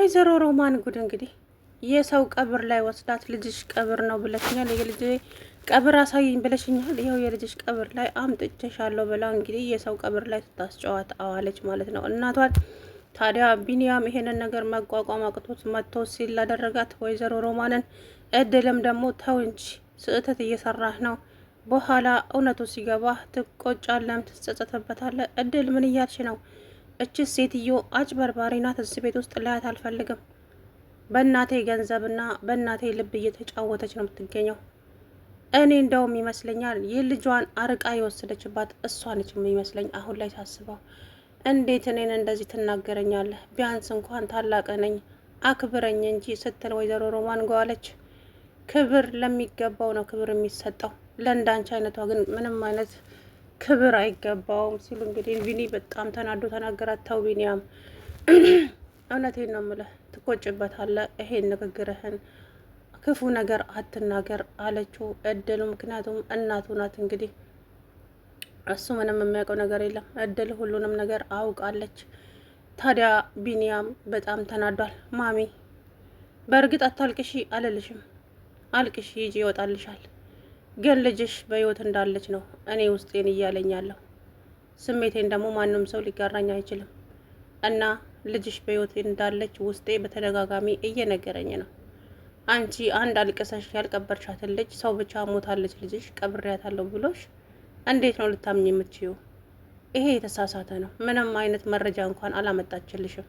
ወይዘሮ ሮማን ጉድ እንግዲህ የሰው ቀብር ላይ ወስዳት ልጅሽ ቀብር ነው ብለሽኛል፣ የልጅ ቀብር አሳይኝ ብለሽኛል፣ ይኸው የልጅሽ ቀብር ላይ አምጥቼሻለሁ ብላ እንግዲህ የሰው ቀብር ላይ ስታስጨዋት አዋለች ማለት ነው እናቷን። ታዲያ ቢኒያም ይሄንን ነገር መቋቋም አቅቶት መጥቶ ሲል ላደረጋት ወይዘሮ ሮማንን እድልም ደግሞ ተው እንጂ ስህተት እየሰራህ ነው፣ በኋላ እውነቱ ሲገባ ትቆጫለም፣ ትጸጸትበታለህ። እድል ምን እያልሽ ነው? እች ሴትዮ አጭበርባሪ ናት። እዚህ ቤት ውስጥ ላያት አልፈልግም። በእናቴ ገንዘብና በእናቴ ልብ እየተጫወተች ነው የምትገኘው። እኔ እንደውም ይመስለኛል የልጇን አርቃ የወሰደችባት እሷ ነች የሚመስለኝ አሁን ላይ ሳስበው። እንዴት እኔን እንደዚህ ትናገረኛለህ? ቢያንስ እንኳን ታላቅ ነኝ አክብረኝ እንጂ ስትል ወይዘሮ ሮማን ጓለች። ክብር ለሚገባው ነው ክብር የሚሰጠው፣ ለእንዳንቺ አይነቷ ግን ምንም አይነት ክብር አይገባውም ሲሉ እንግዲህ ቢኒ በጣም ተናዶ ተናገራት። ተው ቢኒያም፣ እውነቴን ነው የምልህ፣ ትቆጭበታለህ። ይሄን ንግግርህን ክፉ ነገር አትናገር አለችው እድሉ። ምክንያቱም እናቱ ናት እንግዲህ እሱ ምንም የሚያውቀው ነገር የለም። እድል ሁሉንም ነገር አውቃለች። ታዲያ ቢኒያም በጣም ተናዷል። ማሚ በእርግጥ አታልቅሺ አልልሽም፣ አልቅሺ ሂጂ ይወጣልሻል፣ ግን ልጅሽ በህይወት እንዳለች ነው እኔ ውስጤን እያለኛለሁ። ስሜቴን ደግሞ ማንም ሰው ሊጋራኝ አይችልም እና ልጅሽ በህይወት እንዳለች ውስጤ በተደጋጋሚ እየነገረኝ ነው። አንቺ አንድ አልቅሰሽ ያልቀበርሻትን ልጅ ሰው ብቻ ሞታለች ልጅሽ ቀብሬያታለሁ ብሎሽ እንዴት ነው ልታምኝ የምትችይው? ይሄ የተሳሳተ ነው። ምንም አይነት መረጃ እንኳን አላመጣችልሽም።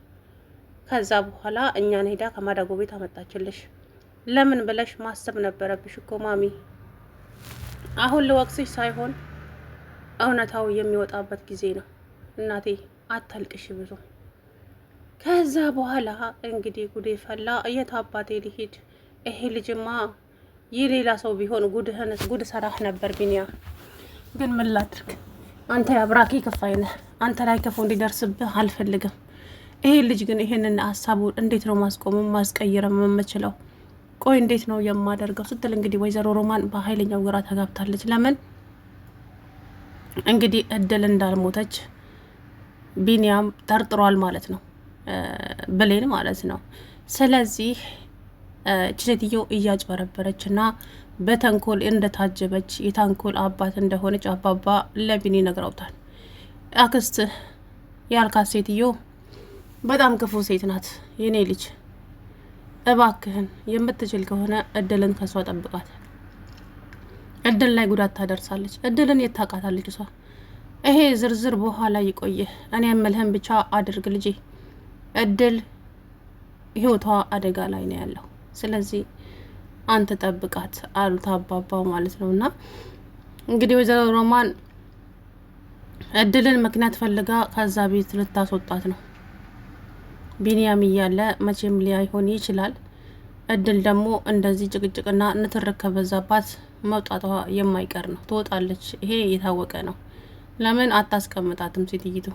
ከዛ በኋላ እኛን ሄዳ ከማዳጎ ቤት አመጣችልሽ። ለምን ብለሽ ማሰብ ነበረብሽ እኮ ማሚ። አሁን ልወቅስሽ ሳይሆን እውነታው የሚወጣበት ጊዜ ነው። እናቴ አታልቅሽ ብዙ። ከዛ በኋላ እንግዲህ ጉዴ ፈላ። የት አባቴ ሊሄድ? ይሄ ልጅማ የሌላ ሰው ቢሆን ጉድ ሰራህ ነበር ቢኒያ። ግን ምን ላድርግ? አንተ የአብራኬ ክፋይ ነህ። አንተ ላይ ክፉ እንዲደርስብህ አልፈልግም። ይሄ ልጅ ግን ይሄንን ሀሳቡን እንዴት ነው ማስቆምም ማስቀየርም የምችለው? ቆይ እንዴት ነው የማደርገው ስትል እንግዲህ ወይዘሮ ሮማን በኃይለኛው ግራ ተጋብታለች። ለምን እንግዲህ እድል እንዳልሞተች ቢኒያም ጠርጥሯል ማለት ነው፣ ብሌን ማለት ነው። ስለዚህ ሴትዮ እያጭበረበረች እና በተንኮል እንደታጀበች የተንኮል አባት እንደሆነች አባባ ለቢኒ ነግረውታል። አክስት ያልካት ሴትዮ በጣም ክፉ ሴት ናት የኔ ልጅ፣ እባክህን የምትችል ከሆነ እድልን ከሷ ጠብቃት። እድል ላይ ጉዳት ታደርሳለች። እድልን የት ታውቃታለች እሷ? ይሄ ዝርዝር በኋላ ይቆይህ። እኔ የምልህን ብቻ አድርግ ልጄ። እድል ህይወቷ አደጋ ላይ ነው ያለው። ስለዚህ አንተ ጠብቃት አሉት አባባው ማለት ነው። እና እንግዲህ ወይዘሮ ሮማን እድልን ምክንያት ፈልጋ ከዛ ቤት ልታስወጣት ነው። ቢኒያም እያለ መቼም ሊሆን ይችላል። እድል ደግሞ እንደዚህ ጭቅጭቅና ንትርክ ከበዛባት መውጣቷ የማይቀር ነው። ትወጣለች፣ ይሄ የታወቀ ነው። ለምን አታስቀምጣትም ሴትይቱ?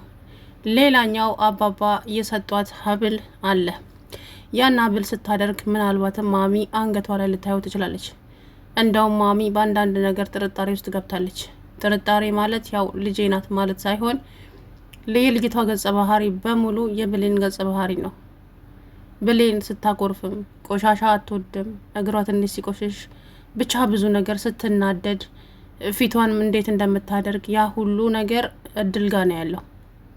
ሌላኛው አባባ የሰጧት ሀብል አለ። ያን ሀብል ስታደርግ ምናልባትም ማሚ አንገቷ ላይ ልታየው ትችላለች። እንደውም ማሚ በአንዳንድ ነገር ጥርጣሬ ውስጥ ገብታለች። ጥርጣሬ ማለት ያው ልጄ ናት ማለት ሳይሆን የልጅቷ ገጸ ባህሪ በሙሉ የብሌን ገጸ ባህሪ ነው። ብሌን ስታኮርፍም ቆሻሻ አትወድም። እግሯ ትንሽ ሲቆሽሽ ብቻ ብዙ ነገር ስትናደድ ፊቷን እንዴት እንደምታደርግ ያ ሁሉ ነገር እድል ጋ ነው ያለው።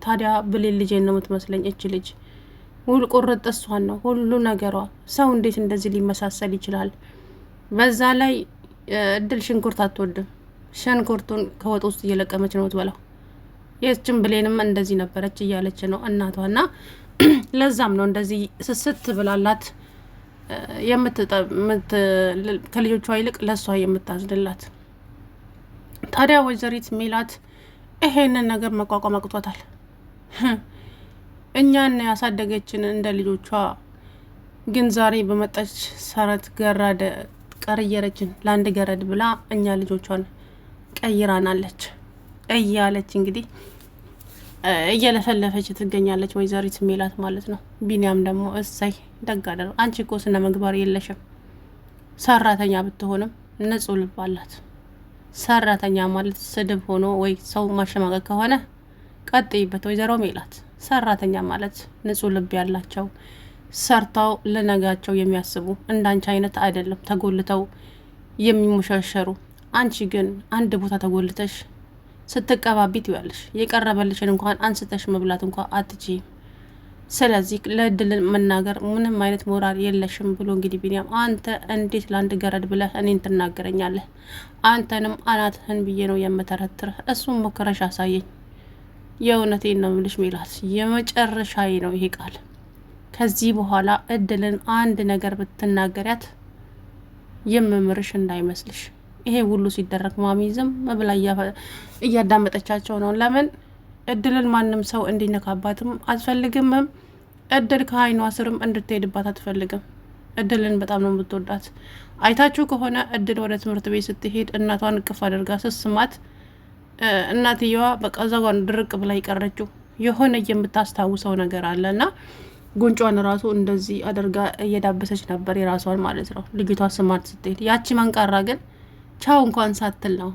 ታዲያ ብሌን ልጄን ነው የምትመስለኝ እች ልጅ። ሁሉ ቁርጥ እሷን ነው ሁሉ ነገሯ። ሰው እንዴት እንደዚህ ሊመሳሰል ይችላል? በዛ ላይ እድል ሽንኩርት አትወድም። ሽንኩርቱን ከወጥ ውስጥ እየለቀመች ነው ትበላው። የችን ብሌንም እንደዚህ ነበረች እያለች ነው እናቷና ለዛም ነው እንደዚህ ስስት ብላላት ከልጆቿ ይልቅ ለሷ የምታዝንላት። ታዲያ ወይዘሪት ሜላት ይሄንን ነገር መቋቋም አቅቷታል። እኛን ያሳደገችን እንደ ልጆቿ ግን ዛሬ በመጣች ሰረት ገራደ ቀርየረችን ለአንድ ገረድ ብላ እኛ ልጆቿን ቀይራናለች እያለች እንግዲህ እየለፈለፈች ትገኛለች ወይዘሪት ሜላት ማለት ነው። ቢኒያም ደግሞ እሰይ ደጋደር፣ አንቺ እኮ ስነ ምግባር የለሽም። ሰራተኛ ብትሆንም ንጹህ ልብ አላት። ሰራተኛ ማለት ስድብ ሆኖ ወይ ሰው ማሸማቀቅ ከሆነ ቀጥይበት ወይዘሮ ሜላት። ሰራተኛ ማለት ንጹህ ልብ ያላቸው ሰርተው ለነጋቸው የሚያስቡ እንዳንቺ አይነት አይደለም ተጎልተው የሚሞሻሸሩ። አንቺ ግን አንድ ቦታ ተጎልተሽ ስትቀባቢት ይዋለሽ። የቀረበልሽን እንኳን አንስተሽ መብላት እንኳን አትችይም። ስለዚህ ለእድል መናገር ምንም አይነት ሞራል የለሽም ብሎ እንግዲህ ቢኒያም አንተ እንዴት ለአንድ ገረድ ብለህ እኔን ትናገረኛለህ? አንተንም አናትህን ብዬ ነው የምተረትርህ። እሱም ሞክረሽ አሳየኝ። የእውነቴን ነው የምልሽ ሜላት፣ የመጨረሻዬ ነው ይሄ ቃል። ከዚህ በኋላ እድልን አንድ ነገር ብትናገሪያት የምምርሽ እንዳይመስልሽ። ይሄ ሁሉ ሲደረግ ማሚ ዝም ብላ እያዳመጠቻቸው ነው። ለምን እድልን ማንም ሰው እንዲነካባትም አትፈልግምም። እድል ከአይኗ ስርም እንድትሄድባት አትፈልግም። እድልን በጣም ነው የምትወዳት። አይታችሁ ከሆነ እድል ወደ ትምህርት ቤት ስትሄድ እናቷን እቅፍ አድርጋ ስስማት እናትየዋ በቃ እዛጓን ድርቅ ብላ ይቀረችው የሆነ የምታስታውሰው ነገር አለ እና ጉንጯን ራሱ እንደዚህ አድርጋ እየዳበሰች ነበር የራሷን ማለት ነው። ልጅቷ ስማት ስትሄድ ያቺ መንቃራ ግን ቻው እንኳን ሳትል ነው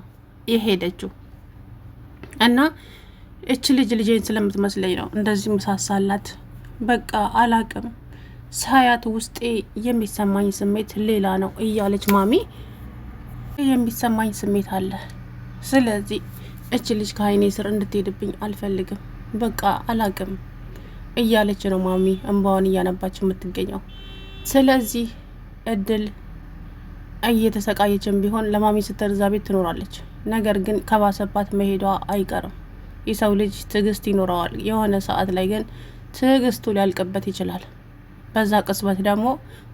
የሄደችው። እና እች ልጄን ስለምትመስለኝ ነው እንደዚህ ምሳሳላት። በቃ አላቅም ሳያት ውስጤ የሚሰማኝ ስሜት ሌላ ነው እያለች ማሚ የሚሰማኝ ስሜት አለ። ስለዚህ እች ልጅ ከአይኔ ስር እንድትሄድብኝ አልፈልግም። በቃ አላቅም እያለች ነው ማሚ እንባዋን እያነባች የምትገኘው። ስለዚህ እድል እየተሰቃየችን ቢሆን ለማሚ ስትል እዛ ቤት ትኖራለች። ነገር ግን ከባሰባት መሄዷ አይቀርም። የሰው ልጅ ትዕግስት ይኖረዋል። የሆነ ሰዓት ላይ ግን ትዕግስቱ ሊያልቅበት ይችላል። በዛ ቅጽበት ደግሞ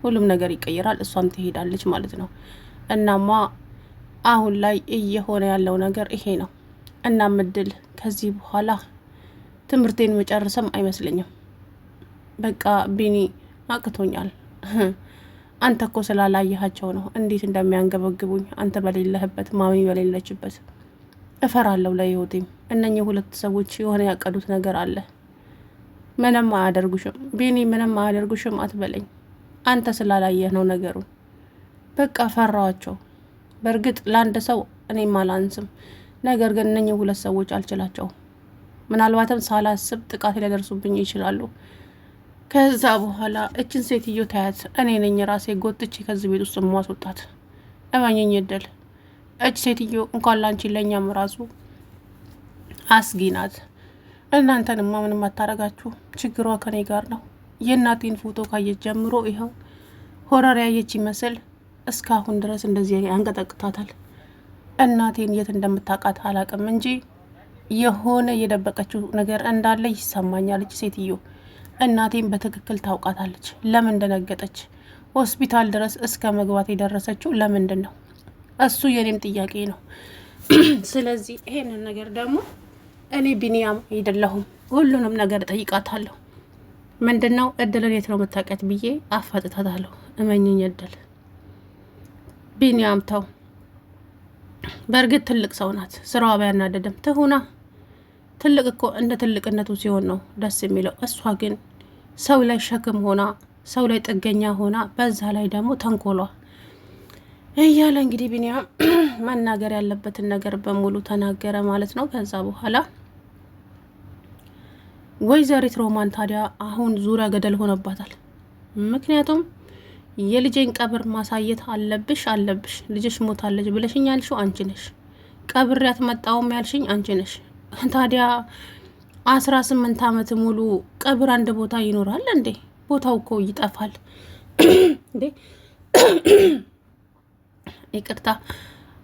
ሁሉም ነገር ይቀይራል። እሷም ትሄዳለች ማለት ነው። እናማ አሁን ላይ እየሆነ ያለው ነገር ይሄ ነው። እናም እድል ከዚህ በኋላ ትምህርቴን መጨረስም አይመስለኝም። በቃ ቢኒ አቅቶኛል። አንተ እኮ ስላላየሃቸው ነው እንዴት እንደሚያንገበግቡኝ። አንተ በሌለህበት ማሚ በሌለችበት እፈራለሁ ለህይወቴም። እነኚህ ሁለት ሰዎች የሆነ ያቀዱት ነገር አለ። ምንም አያደርጉሽም ቢኒ፣ ምንም አያደርጉሽም አትበለኝ። አንተ ስላላየህ ነው ነገሩን። በቃ ፈራዋቸው። በእርግጥ ለአንድ ሰው እኔም አላንስም። ነገር ግን እነኚህ ሁለት ሰዎች አልችላቸውም። ምናልባትም ሳላስብ ጥቃት ሊያደርሱብኝ ይችላሉ። ከዛ በኋላ እችን ሴትዮ ታያት፣ እኔ ነኝ ራሴ ጎትቼ ከዚህ ቤት ውስጥ ማስወጣት። እመኝኝ እድል፣ እች ሴትዮ እንኳን ላንቺ ለእኛም ራሱ አስጊ ናት። እናንተንማ ምንም አታረጋችሁ። ችግሯ ከኔ ጋር ነው። የእናቴን ፎቶ ካየች ጀምሮ ይኸው ሆረር ያየች ይመስል እስካሁን ድረስ እንደዚህ ያንቀጠቅታታል። እናቴን የት እንደምታውቃት አላቅም እንጂ የሆነ የደበቀችው ነገር እንዳለ ይሰማኛለች ሴትዮ። እናቴን በትክክል ታውቃታለች። ለምን ደነገጠች? ሆስፒታል ድረስ እስከ መግባት የደረሰችው ለምንድን ነው? እሱ የኔም ጥያቄ ነው። ስለዚህ ይሄንን ነገር ደግሞ እኔ ቢኒያም አይደለሁም ሁሉንም ነገር ጠይቃታለሁ። ምንድነው እድልን የት ነው የምታውቂያት ብዬ አፋጥታታለሁ። እመኝኝ እድል፣ ቢኒያም ተው። በእርግጥ ትልቅ ሰው ናት። ስራዋ ባያናደድም ትሁና። ትልቅ እኮ እንደ ትልቅነቱ ሲሆን ነው ደስ የሚለው። እሷ ግን ሰው ላይ ሸክም ሆና፣ ሰው ላይ ጥገኛ ሆና፣ በዛ ላይ ደግሞ ተንኮሏ እያለ እንግዲህ ቢኒያም መናገር ያለበትን ነገር በሙሉ ተናገረ ማለት ነው። ከዛ በኋላ ወይዘሪት ሮማን ታዲያ አሁን ዙሪያ ገደል ሆነባታል። ምክንያቱም የልጄን ቀብር ማሳየት አለብሽ። ልጅሽ ሞታለች ብለሽኝ ያልሽው አንቺ ነሽ። ቀብሬያት መጣውም ያልሽኝ አንቺ ነሽ። ታዲያ 18 ዓመት ሙሉ ቀብር አንድ ቦታ ይኖራል እንዴ? ቦታው እኮ ይጠፋል እንዴ? ይቅርታ፣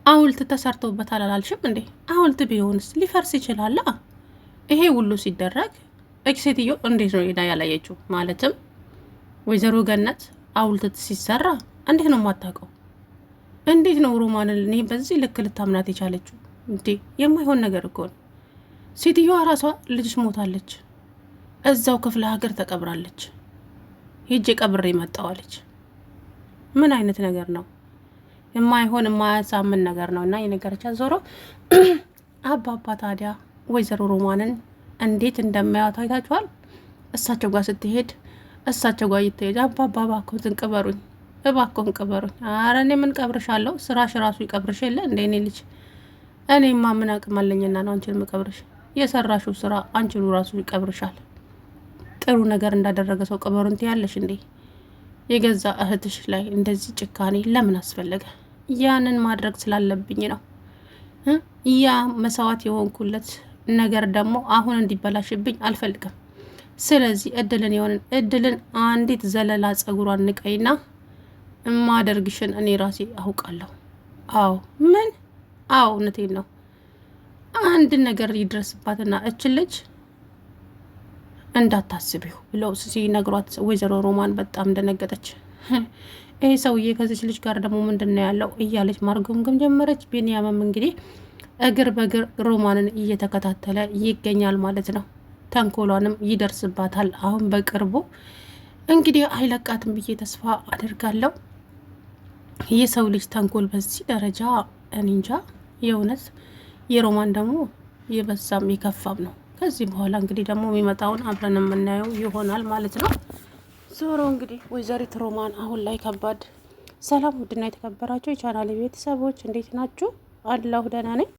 ሐውልት ተሰርቶበታል አላልሽም እንዴ? ሐውልት ቢሆንስ ሊፈርስ ይችላል። ይሄ ሁሉ ሲደረግ ሴትዮ እንዴት ነው ሄዳ ያላየችው? ማለትም ወይዘሮ ገነት ሐውልት ሲሰራ እንዴት ነው የማታውቀው? እንዴት ነው ሮማንን እኔ በዚህ ልክ ልታምናት የቻለችው? እንዴ የማይሆን ነገር እኮ ነው። ሴትዮዋ ራሷ ልጅሽ ሞታለች፣ እዛው ክፍለ ሀገር ተቀብራለች፣ ሄጄ ቀብሬ መጣዋለች። ምን አይነት ነገር ነው? የማይሆን የማያሳምን ነገር ነው። እና የነገረቻት ዞሮ አባባ ታዲያ ወይዘሮ ሮማንን እንዴት እንደማያወጣ አይታችኋል። እሳቸው ጋር ስትሄድ እሳቸው ጋር ይተሄድ አባባ እባክዎትን ቅበሩኝ፣ እባክዎን ቅበሩኝ። ኧረ እኔ ምን ቀብርሻለሁ? ስራሽ ራሱ ይቀብርሽ የለ እንደ እኔ ልጅ። እኔማ ምን አቅም አለኝና ነው አንቺን መቀብርሽ? የሰራሽው ስራ አንቺኑ ራሱ ይቀብርሻል። ጥሩ ነገር እንዳደረገ ሰው ቅበሩን ትያለሽ እንዴ? የገዛ እህትሽ ላይ እንደዚህ ጭካኔ ለምን አስፈለገ? ያንን ማድረግ ስላለብኝ ነው። ያ መስዋዕት የሆንኩለት ነገር ደግሞ አሁን እንዲበላሽብኝ አልፈልግም። ስለዚህ እድልን አንዲት ዘለላ ጸጉሯን ንቀይና ማደርግሽን እኔ ራሴ አውቃለሁ። አዎ ምን? አዎ እውነቴን ነው። አንድ ነገር ይድረስባትና እችን ልጅ እንዳታስቢው ብለው ሲነግሯት ወይዘሮ ሮማን በጣም ደነገጠች። ይህ ሰውዬ ከዚች ልጅ ጋር ደግሞ ምንድን ነው ያለው እያለች ማርገምገም ጀመረች። ቢንያምም እንግዲህ እግር በእግር ሮማንን እየተከታተለ ይገኛል ማለት ነው። ተንኮሏንም ይደርስባታል። አሁን በቅርቡ እንግዲህ አይለቃትም ብዬ ተስፋ አድርጋለሁ። የሰው ልጅ ተንኮል በዚህ ደረጃ እኔ እንጃ። የእውነት የሮማን ደግሞ የበዛም የከፋም ነው። ከዚህ በኋላ እንግዲህ ደግሞ የሚመጣውን አብረን የምናየው ይሆናል ማለት ነው። ዞሮ እንግዲህ ወይዘሪት ሮማን አሁን ላይ ከባድ። ሰላም ውድና የተከበራችሁ የቻናሌ ቤተሰቦች እንዴት ናችሁ? አለሁ ደህና ነኝ።